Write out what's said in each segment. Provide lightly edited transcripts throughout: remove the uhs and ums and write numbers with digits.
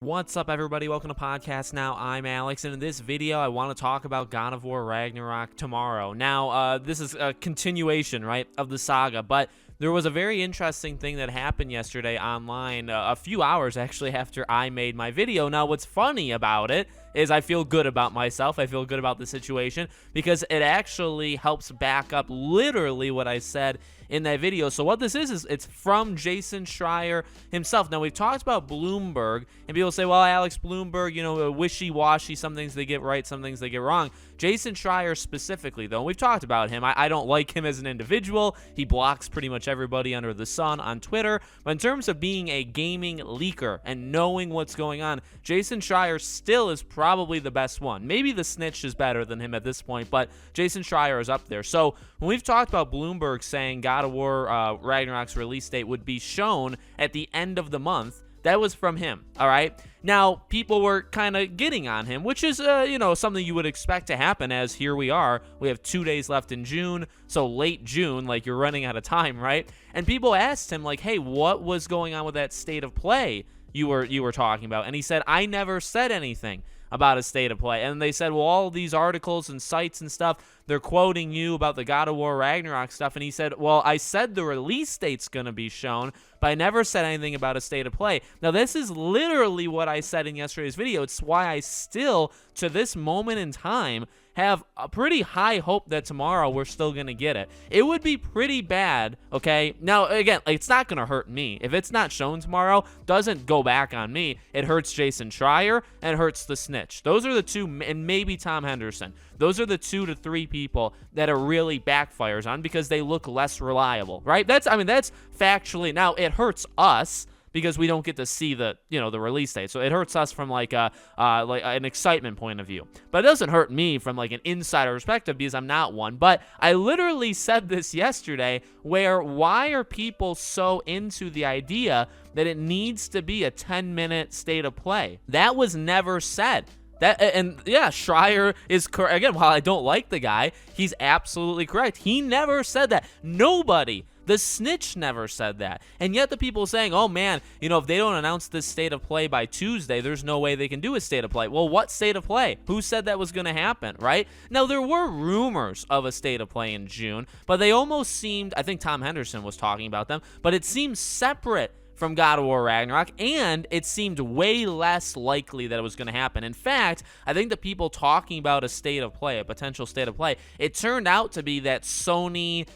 What's up, everybody? Welcome to Podcast Now. I'm Alex, and in this video, I want to talk about God of War Ragnarok tomorrow. Now, this is a continuation, right, of the saga, but there was a very interesting thing that happened yesterday online, a few hours actually after I made my video. Now, what's funny about it is I feel good about myself. I feel good about the situation because it actually helps back up literally what I said in that video. So what this is it's from Jason Schreier himself. Now, we've talked about Bloomberg, and people say, well, Alex, Bloomberg, you know, wishy-washy. Some things they get right, some things they get wrong. Jason Schreier specifically, though, and we've talked about him. I don't like him as an individual. He blocks pretty much everybody under the sun on Twitter. But in terms of being a gaming leaker and knowing what's going on, Jason Schreier still is probably the best one. Maybe the Snitch is better than him at this point, but Jason Schreier is up there. So when we've talked about Bloomberg saying God of War Ragnarok's release date would be shown at the end of the month, that was from him, all right? Now, people were kind of getting on him, which is, something you would expect to happen, as here we are. We have 2 days left in June, so late June, like you're running out of time, right? And people asked him, like, hey, what was going on with that state of play you were talking about? And he said, I never said anything about a state of play. And they said, well, all these articles and sites and stuff, they're quoting you about the God of War Ragnarok stuff. And he said, well, I said the release date's going to be shown, but I never said anything about a state of play. Now, this is literally what I said in yesterday's video. It's why I still, to this moment in time, have a pretty high hope that tomorrow we're still going to get it. It would be pretty bad, okay? Now, again, it's not going to hurt me. If it's not shown tomorrow, doesn't go back on me. It hurts Jason Schreier and hurts the Snitch. Those are the two, and maybe Tom Henderson. Those are the 2 to 3 people that it really backfires on because they look less reliable, right? That's factually. Now, it hurts us because we don't get to see the release date. So it hurts us from like an excitement point of view. But it doesn't hurt me from like an insider perspective because I'm not one. But I literally said this yesterday, where why are people so into the idea that it needs to be a 10-minute state of play? That was never said. Schreier is correct. Again, while I don't like the guy, he's absolutely correct. He never said that. Nobody. The Snitch never said that. And yet the people saying, oh man, if they don't announce this state of play by Tuesday, there's no way they can do a state of play. Well, what state of play? Who said that was going to happen, right? Now, there were rumors of a state of play in June, but they almost seemed, I think Tom Henderson was talking about them, but it seemed separate from God of War Ragnarok, and it seemed way less likely that it was going to happen. In fact, I think the people talking about a state of play, a potential state of play, it turned out to be that Sony,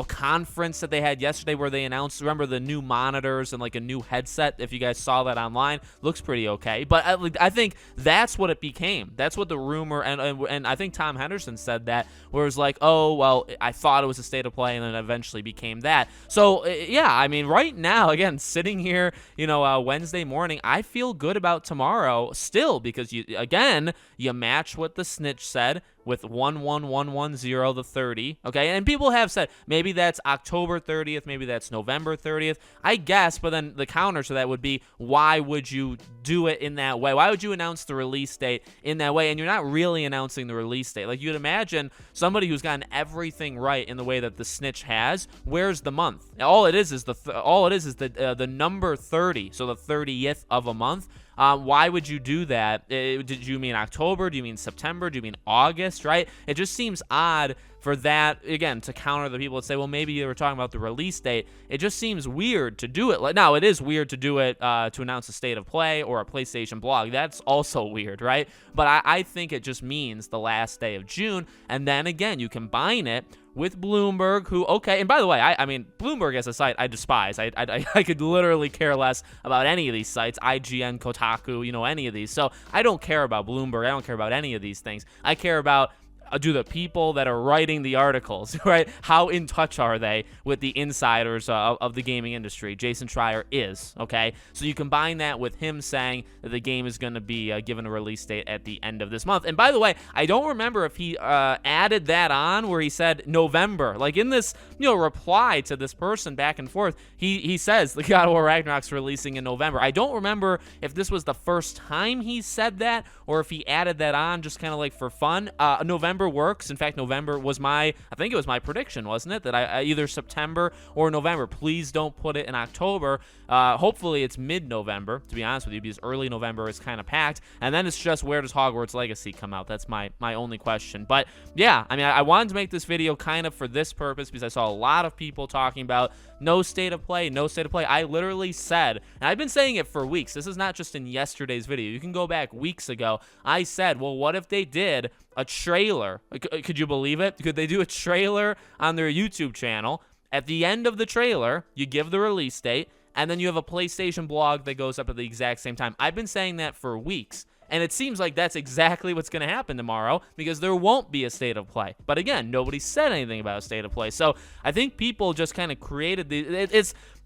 conference that they had yesterday where they announced, remember, the new monitors and like a new headset. If you guys saw that online, looks pretty okay. But I think that's what it became. That's what the rumor, and I think Tom Henderson said that, where it was like, oh, well, I thought it was a state of play, and then it eventually became that. So, right now, again, sitting here, Wednesday morning, I feel good about tomorrow still because you match what the Snitch said with 11110 the 30, okay? And people have said maybe that's October 30th, maybe that's November 30th, I guess, but then the counter to that would be, why would you do it in that way? Why would you announce the release date in that way? And you're not really announcing the release date. Like, you'd imagine somebody who's gotten everything right in the way that the Snitch has, where's the month? All it is the number 30, so the 30th of a month. Why would you do that? Did you mean October? Do you mean September? Do you mean August, right? It just seems odd for that, again, to counter the people that say, well, maybe you were talking about the release date. It just seems weird to do it. Now, it is weird to do it to announce a state of play or a PlayStation blog. That's also weird, right? But I think it just means the last day of June. And then, again, you combine it with Bloomberg, who, okay, and by the way, I mean, Bloomberg as a site, I despise. I could literally care less about any of these sites, IGN, Kotaku, any of these. So I don't care about Bloomberg. I don't care about any of these things. I care about, do the people that are writing the articles, right? How in touch are they with the insiders of the gaming industry? Jason Schreier is, okay? So you combine that with him saying that the game is going to be given a release date at the end of this month. And by the way, I don't remember if he added that on where he said November. Like in this, reply to this person back and forth, he says the God of War Ragnarok's releasing in November. I don't remember if this was the first time he said that or if he added that on just kind of like for fun. November November works. In fact, November was I think it was my prediction, wasn't it? That I either September or November. Please don't put it in October. Hopefully it's mid-November, to be honest with you, because early November is kind of packed. And then it's just, where does Hogwarts Legacy come out? That's my only question. But yeah, I mean, I wanted to make this video kind of for this purpose, because I saw a lot of people talking about no state of play, no state of play. I literally said, and I've been saying it for weeks. This is not just in yesterday's video. You can go back weeks ago. I said, well, what if they did a trailer? Could you believe it? Could they do a trailer on their YouTube channel? At the end of the trailer, you give the release date, and then you have a PlayStation blog that goes up at the exact same time. I've been saying that for weeks, and it seems like that's exactly what's going to happen tomorrow, because there won't be a state of play. But again, nobody said anything about a state of play. So I think people just kind of created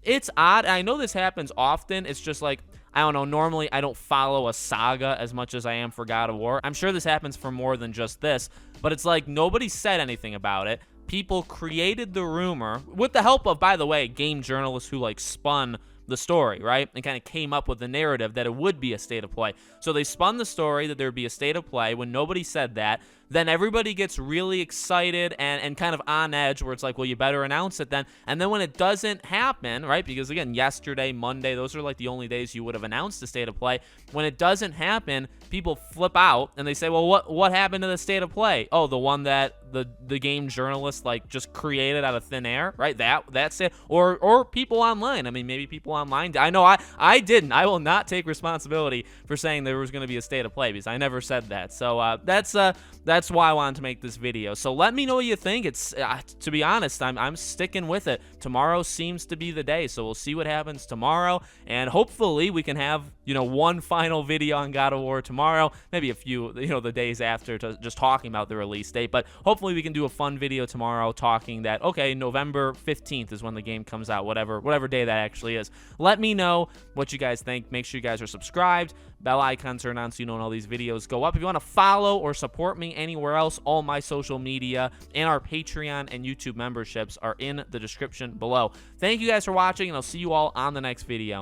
it's odd. I know this happens often. It's just like, I don't know, normally I don't follow a saga as much as I am for God of War. I'm sure this happens for more than just this, but it's like nobody said anything about it. People created the rumor with the help of, by the way, game journalists who like spun the story, right? And kind of came up with the narrative that it would be a state of play. So they spun the story that there'd be a state of play when nobody said that. Then everybody gets really excited and kind of on edge, where it's like, well, you better announce it then. And then when it doesn't happen, right? Because again, yesterday, Monday, those are like the only days you would have announced the state of play. When it doesn't happen, people flip out and they say, well, what happened to the state of play? Oh, the one that the game journalist like just created out of thin air, right? That's it. Or people online. I mean, maybe people online. I know I didn't. I will not take responsibility for saying there was going to be a state of play, because I never said that. So that's why I wanted to make this video. So let me know what you think. It's to be honest, I'm sticking with it. Tomorrow seems to be the day, so we'll see what happens tomorrow, and hopefully we can have, you know, one final video on God of War tomorrow, maybe a few, you know, the days after, to just talking about the release date. But hopefully we can do a fun video tomorrow talking that, okay, November 15th is when the game comes out, whatever day that actually is. Let me know what you guys think. Make sure you guys are subscribed, bell icon turned on so you know when all these videos go up. If you want to follow or support me anywhere else, all my social media and our Patreon and YouTube memberships are in the description below. Thank you guys for watching, and I'll see you all on the next video.